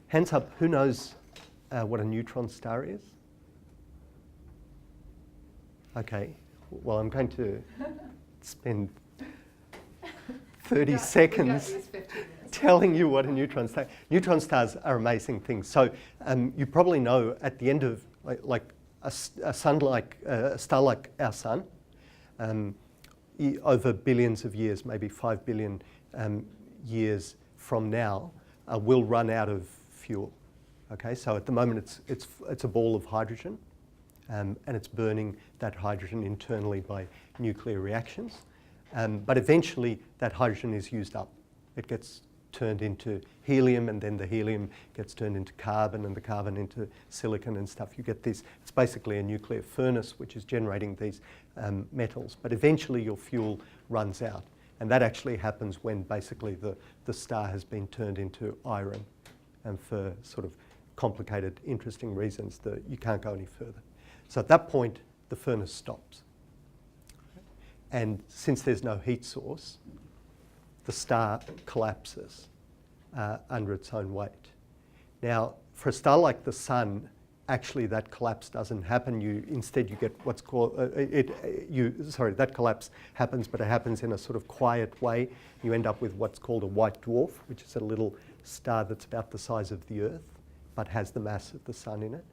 Hands up, who knows what a neutron star is? Okay, well, I'm going to spend 30 seconds telling you what a neutron star is. Neutron stars are amazing things. So you probably know at the end of like a star like our sun, over billions of years, maybe 5 billion years from now, will run out of fuel. Okay, so at the moment it's a ball of hydrogen, and it's burning that hydrogen internally by nuclear reactions. But eventually that hydrogen is used up. It gets turned into helium, and then the helium gets turned into carbon, and the carbon into silicon and stuff. You get this, it's basically a nuclear furnace which is generating these metals. But eventually your fuel runs out. And that actually happens when basically the star has been turned into iron, and for sort of complicated, interesting reasons that you can't go any further. So at that point, the furnace stops. And since there's no heat source, the star collapses under its own weight. Now, for a star like the sun, actually that collapse doesn't happen. Instead you get what's called, that collapse happens, but it happens in a sort of quiet way. You end up with what's called a white dwarf, which is a little star that's about the size of the Earth, but has the mass of the sun in it.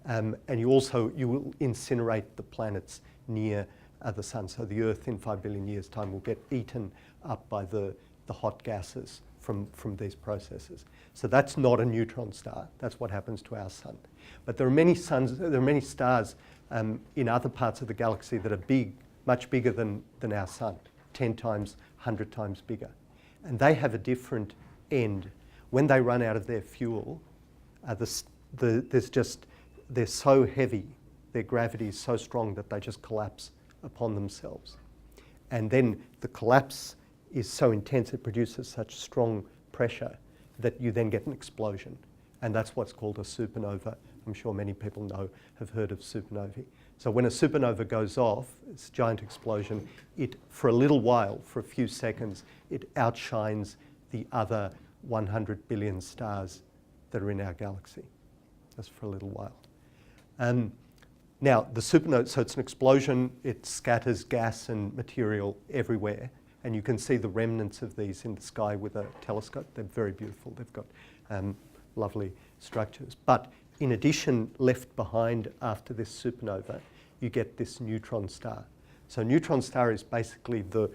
And you will incinerate the planets near the sun. So the Earth in 5 billion years' time will get eaten up by the hot gases from these processes. So that's not a neutron star. That's what happens to our sun. But there are many stars in other parts of the galaxy that are big, much bigger than our sun, 10 times, 100 times bigger. And they have a different end. When they run out of their fuel, they're so heavy, their gravity is so strong that they just collapse upon themselves. And then the collapse is so intense, it produces such strong pressure that you then get an explosion. And that's what's called a supernova. I'm sure many people have heard of supernovae. So when a supernova goes off, it's a giant explosion, for a little while, for a few seconds, it outshines the other 100 billion stars that are in our galaxy. That's for a little while. Now, the supernova, so it's an explosion, it scatters gas and material everywhere, and you can see the remnants of these in the sky with a telescope. They're very beautiful. They've got lovely structures. But in addition, left behind after this supernova, you get this neutron star. So neutron star is basically the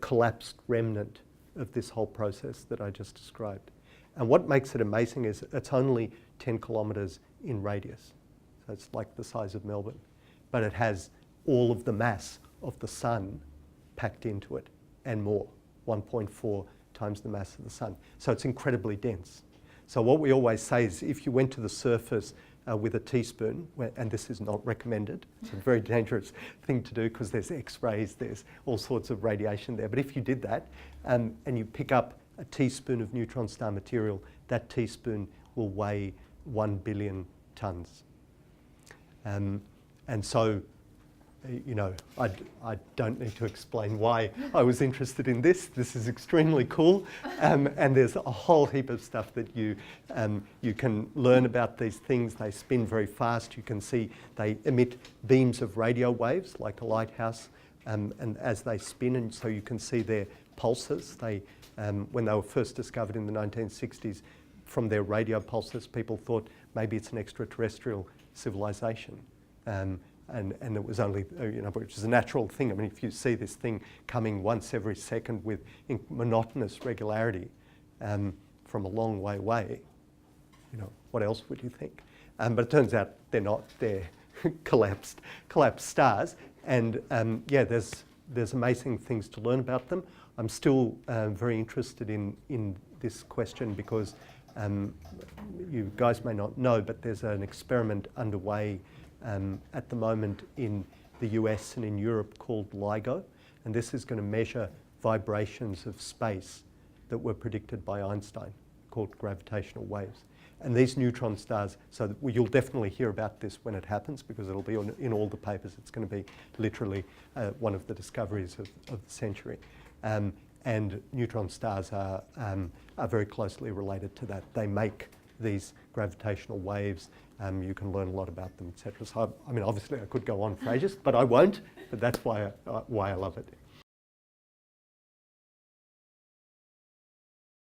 collapsed remnant of this whole process that I just described. And what makes it amazing is it's only 10 kilometres in radius. So it's like the size of Melbourne. But it has all of the mass of the sun packed into it and more, 1.4 times the mass of the sun. So it's incredibly dense. So what we always say is if you went to the surface with a teaspoon, and this is not recommended, it's a very dangerous thing to do because there's X-rays, there's all sorts of radiation there. But if you did that and you pick up a teaspoon of neutron star material, that teaspoon will weigh 1 billion tonnes. And so, I don't need to explain why I was interested in this. This is extremely cool. And there's a whole heap of stuff that you can learn about these things. They spin very fast. You can see they emit beams of radio waves like a lighthouse, and as they spin, and so you can see their pulses. When they were first discovered in the 1960s, from their radio pulses, people thought maybe it's an extraterrestrial civilization. And it was only, which is a natural thing. I mean, if you see this thing coming once every second with monotonous regularity from a long way away, what else would you think? But it turns out they're not. They're collapsed stars. And there's amazing things to learn about them. I'm still very interested in this question because you guys may not know, but there's an experiment underway at the moment in the US and in Europe called LIGO, and this is going to measure vibrations of space that were predicted by Einstein, called gravitational waves. And these neutron stars, so you'll definitely hear about this when it happens because it'll be in all the papers. It's going to be literally one of the discoveries of the century. And neutron stars are very closely related to that. They make these gravitational waves. You can learn a lot about them, etc. So, I mean, obviously I could go on for ages, but I won't. But that's why I love it.